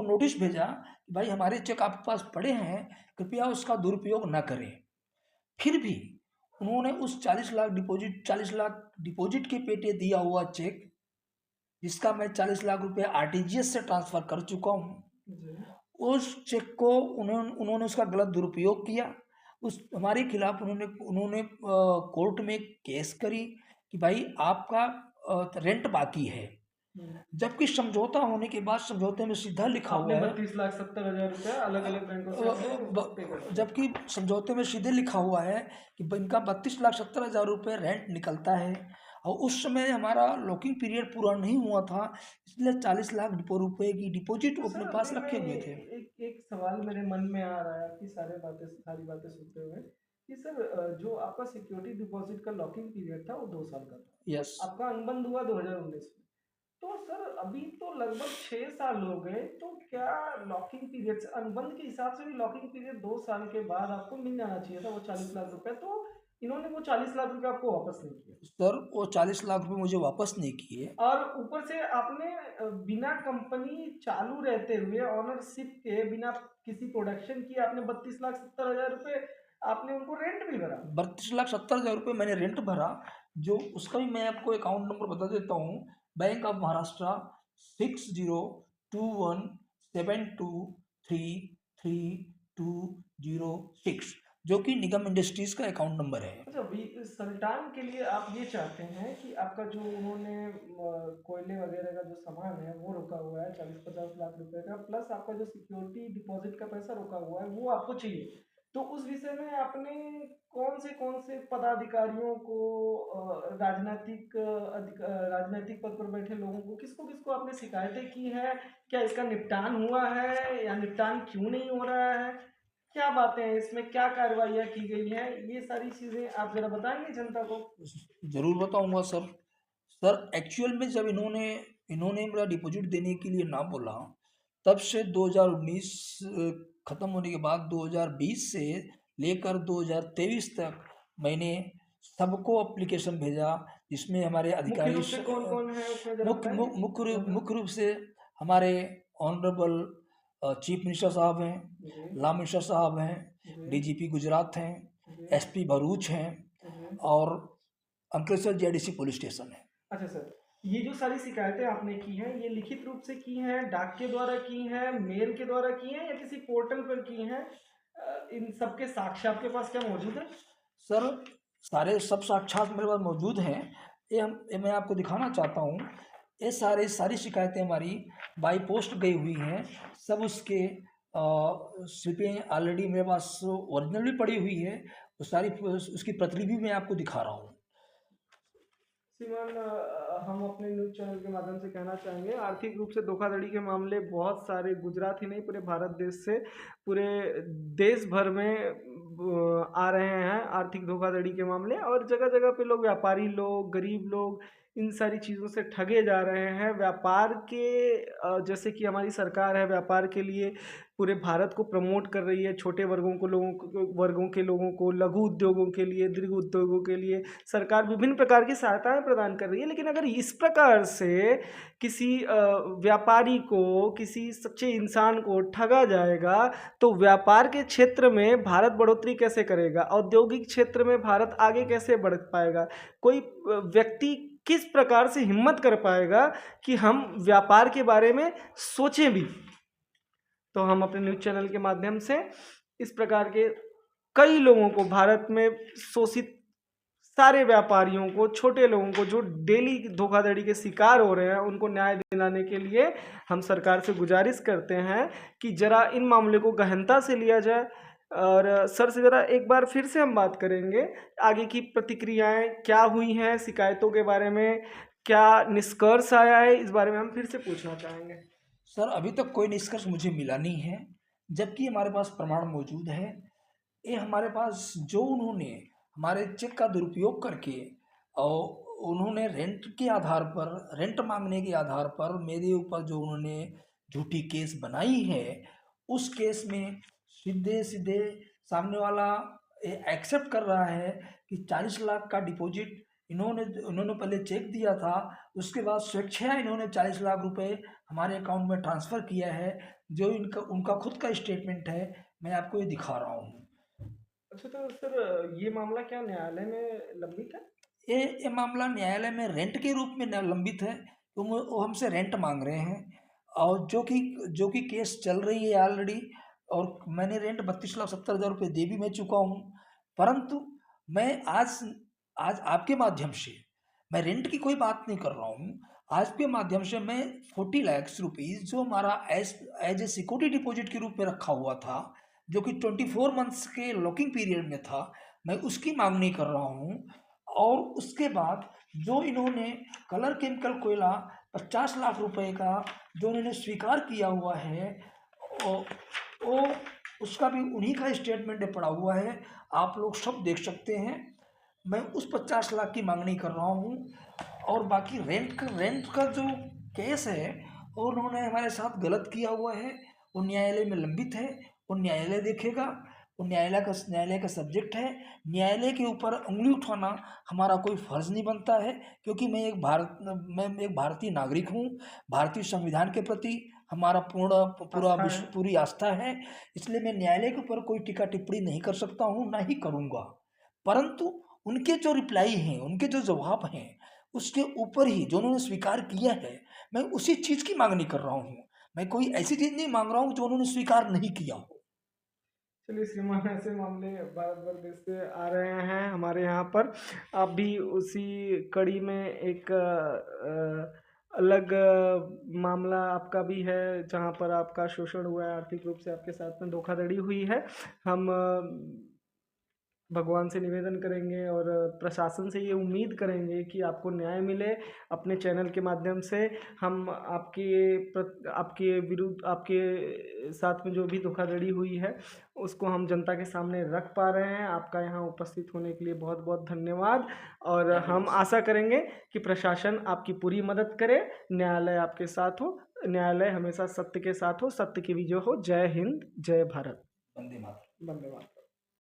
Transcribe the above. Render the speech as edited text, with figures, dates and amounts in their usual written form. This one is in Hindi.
नोटिस भेजा कि भाई हमारे चेक आपके पास पड़े हैं, कृपया उसका दुरुपयोग न करें। फिर भी उन्होंने उस 40 लाख डिपॉजिट के पेटे दिया हुआ चेक, जिसका मैं 40 लाख रुपए आरटीजीएस से ट्रांसफर कर चुका हूँ, जी। उस चेक को उन्होंने उसका गलत दुरुपयोग किया। उस हमारे खिलाफ उन्होंने उन्होंने कोर्ट में केस करी कि भाई आपका रेंट बाकी है, हुँ। जबकि समझौता होने के बाद समझौते में सीधा लिखा आपने हुआ है 32,70,000 रुपया अलग-अलग बैंकों से आपने पे कर दिया। जबकि समझौते में सीधे लिखा हुआ है कि इनका 32,70,000 रुपये रेंट निकलता है, और उस समय हमारा लॉकिंग पीरियड पूरा नहीं हुआ था, इसलिए 40 लाख रुपए की डिपॉजिट तो वो सर अपने अभी पास मैं रखे हुए थे। एक एक सवाल मेरे मन में आ रहा है आपकी सारी बातें सुनते हुए कि सर जो आपका सिक्योरिटी डिपॉजिट का लॉकिंग पीरियड था वो 2 साल का यस। था। आपका अनुबंध हुआ 2019 में। तो सर अभी तो लगभग 6 साल हो गए, तो क्या लॉकिंग पीरियड से अनुबंध के हिसाब से भी लॉकिंग पीरियड 2 साल के बाद आपको मिल जाना चाहिए था वो 40 लाख रुपए, तो इन्होंने वो 40 लाख रुपए आपको वापस नहीं किए। सर वो 40 लाख रुपए मुझे वापस नहीं किए। और ऊपर से आपने बिना कंपनी चालू रहते हुए ऑनरशिप के बिना किसी प्रोडक्शन किए आपने 32,70,000 रुपए आपने उनको रेंट भी भरा। 32,70,000 रुपये मैंने रेंट भरा, जो उसका भी मैं आपको अकाउंट नंबर बता देता हूँ। बैंक ऑफ महाराष्ट्र 602172333206, जो कि निगम इंडस्ट्रीज का अकाउंट नंबर है। अच्छा, सल्टान के लिए आप ये चाहते हैं कि आपका जो उन्होंने कोयले वगैरह का जो सामान है वो रुका हुआ है 40-50 लाख रुपए का, प्लस आपका जो सिक्योरिटी डिपॉजिट का पैसा रुका हुआ है वो आपको चाहिए। तो उस विषय में आपने कौन से पदाधिकारियों को, राजनीतिक पद पर बैठे लोगों को, किसको किसको आपने शिकायतें की हैं? क्या इसका निपटान हुआ है या निपटान क्यों नहीं हो रहा है? क्या बातें हैं इसमें, क्या कार्रवाइयाँ की गई हैं? ये सारी चीज़ें आप ज़रा बताएँगे जनता को? ज़रूर बताऊंगा सर। सर एक्चुअल में जब इन्होंने इन्होंने मेरा डिपॉजिट देने के लिए ना बोला, तब से 2019 ख़त्म होने के बाद 2020 से लेकर 2023 तक मैंने सबको एप्लीकेशन भेजा, जिसमें हमारे मुख्य अधिकारी रूप से कौन-कौन है उसमें ज़रा मुख्य बताएँगे? मुख्य रूप से हमारे ऑनरेबल चीफ मिनिस्टर साहब हैं, जी, लॉ मिनिस्टर साहब हैं, जी, डीजीपी गुजरात हैं, जी, एसपी भरूच हैं, जी। और अंकलेश्वर जेडीसी पुलिस स्टेशन है। अच्छा सर, ये जो सारी शिकायतें आपने की हैं, ये लिखित रूप से की हैं, डाक के द्वारा की हैं, मेल के द्वारा की हैं या किसी पोर्टल पर की हैं? इन सब के साक्ष्य आपके पास क्या मौजूद हैं? सर सारे सब साक्षात मेरे पास मौजूद हैं। ये मैं आपको दिखाना चाहता हूँ। ये सारी शिकायतें हमारी बाई पोस्ट गई हुई हैं। सब उसके स्लिपें ऑलरेडी मेरे पास ओरिजिनल भी पड़ी हुई है, वो सारी उसकी प्रति भी मैं आपको दिखा रहा हूँ। श्रीमान, हम अपने न्यूज़ चैनल के माध्यम से कहना चाहेंगे, आर्थिक रूप से धोखाधड़ी के मामले बहुत सारे गुजरात ही नहीं पूरे भारत देश से पूरे देश भर में आ रहे हैं आर्थिक धोखाधड़ी के मामले, और जगह जगह पे लोग, व्यापारी लोग, गरीब लोग इन सारी चीज़ों से ठगे जा रहे हैं। व्यापार के जैसे कि हमारी सरकार है व्यापार के लिए पूरे भारत को प्रमोट कर रही है, छोटे वर्गों के लोगों को, लघु उद्योगों के लिए, दीर्घ उद्योगों के लिए सरकार विभिन्न प्रकार की सहायताएं प्रदान कर रही है। लेकिन अगर इस प्रकार से किसी व्यापारी को, किसी सच्चे इंसान को ठगा जाएगा तो व्यापार के क्षेत्र में भारत बढ़ोतरी कैसे करेगा? औद्योगिक क्षेत्र में भारत आगे कैसे बढ़ पाएगा? कोई व्यक्ति किस प्रकार से हिम्मत कर पाएगा कि हम व्यापार के बारे में सोचें भी? तो हम अपने न्यूज़ चैनल के माध्यम से इस प्रकार के कई लोगों को, भारत में शोषित सारे व्यापारियों को, छोटे लोगों को जो डेली धोखाधड़ी के शिकार हो रहे हैं, उनको न्याय दिलाने के लिए हम सरकार से गुजारिश करते हैं कि ज़रा इन मामले को गहनता से लिया जाए। और सर से ज़रा एक बार फिर से हम बात करेंगे, आगे की प्रतिक्रियाएं क्या हुई हैं, शिकायतों के बारे में क्या निष्कर्ष आया है, इस बारे में हम फिर से पूछना चाहेंगे। सर अभी तक कोई निष्कर्ष मुझे मिला नहीं है, जबकि हमारे पास प्रमाण मौजूद है। ये हमारे पास जो उन्होंने हमारे चेक का दुरुपयोग करके, और उन्होंने रेंट के आधार पर, रेंट मांगने के आधार पर मेरे ऊपर जो उन्होंने झूठी केस बनाई है, उस केस में सीधे सीधे सामने वाला एक्सेप्ट कर रहा है कि 40 लाख का डिपॉजिट इन्होंने उन्होंने पहले चेक दिया था, उसके बाद स्वेच्छा इन्होंने 40 लाख रुपए हमारे अकाउंट में ट्रांसफ़र किया है, जो इनका उनका खुद का स्टेटमेंट है, मैं आपको ये दिखा रहा हूँ। अच्छा, तो सर ये मामला क्या न्यायालय में लंबित है? ये मामला न्यायालय में रेंट के रूप में लंबित है, तो वो हमसे रेंट मांग रहे हैं, और जो कि केस चल रही है ऑलरेडी, और मैंने रेंट 32,70,000 रुपये दे भी मैं चुका हूँ। परंतु मैं आज आज आपके माध्यम से, मैं रेंट की कोई बात नहीं कर रहा हूँ, आपके माध्यम से मैं 40 लाख रुपीज़ जो हमारा एज ए सिक्योरिटी डिपॉजिट के रूप में रखा हुआ था, जो कि 24 मंथ्स के लॉकिंग पीरियड में था, मैं उसकी मांगनी कर रहा हूँ। और उसके बाद जो इन्होंने कलर केमिकल कोयला 50 लाख रुपए का जो इन्होंने स्वीकार किया हुआ है, वो वो उसका भी उन्हीं का स्टेटमेंट पड़ा हुआ है, आप लोग सब देख सकते हैं। मैं उस 50 लाख की मांगनी कर रहा हूँ। और बाकी रेंट का जो केस है, वो उन्होंने हमारे साथ गलत किया हुआ है, वो न्यायालय में लंबित है, वो न्यायालय देखेगा, वो न्यायालय का सब्जेक्ट है। न्यायालय के ऊपर उंगली उठाना हमारा कोई फर्ज नहीं बनता है, क्योंकि मैं एक भारतीय नागरिक हूँ। भारतीय संविधान के प्रति हमारा आस्था है। पूरी आस्था है, इसलिए मैं न्यायालय के ऊपर कोई टीका टिप्पणी नहीं कर सकता हूँ, ना ही करूँगा। परंतु उनके जो रिप्लाई हैं, उनके जो जवाब हैं, उसके ऊपर ही जो उन्होंने स्वीकार किया है, मैं उसी चीज़ की मांगनी कर रहा हूँ। मैं कोई ऐसी चीज़ नहीं मांग रहा हूँ जो उन्होंने स्वीकार नहीं किया हो। चलिए श्रीमान, ऐसे मामले भारत भर देश से आ रहे हैं हमारे यहाँ पर। आप भी उसी कड़ी में एक अलग मामला आपका भी है, जहाँ पर आपका शोषण हुआ है, आर्थिक रूप से आपके साथ में धोखाधड़ी हुई है। हम भगवान से निवेदन करेंगे और प्रशासन से ये उम्मीद करेंगे कि आपको न्याय मिले। अपने चैनल के माध्यम से हम आपके विरुद्ध, आपके साथ में जो भी धोखाधड़ी हुई है, उसको हम जनता के सामने रख पा रहे हैं। आपका यहाँ उपस्थित होने के लिए बहुत बहुत धन्यवाद। और हम आशा करेंगे कि प्रशासन आपकी पूरी मदद करे, न्यायालय आपके साथ हो, न्यायालय हमेशा सत्य के साथ हो, सत्य की विजय हो। जय हिंद, जय भारत। वंदे मातरम। धन्यवाद।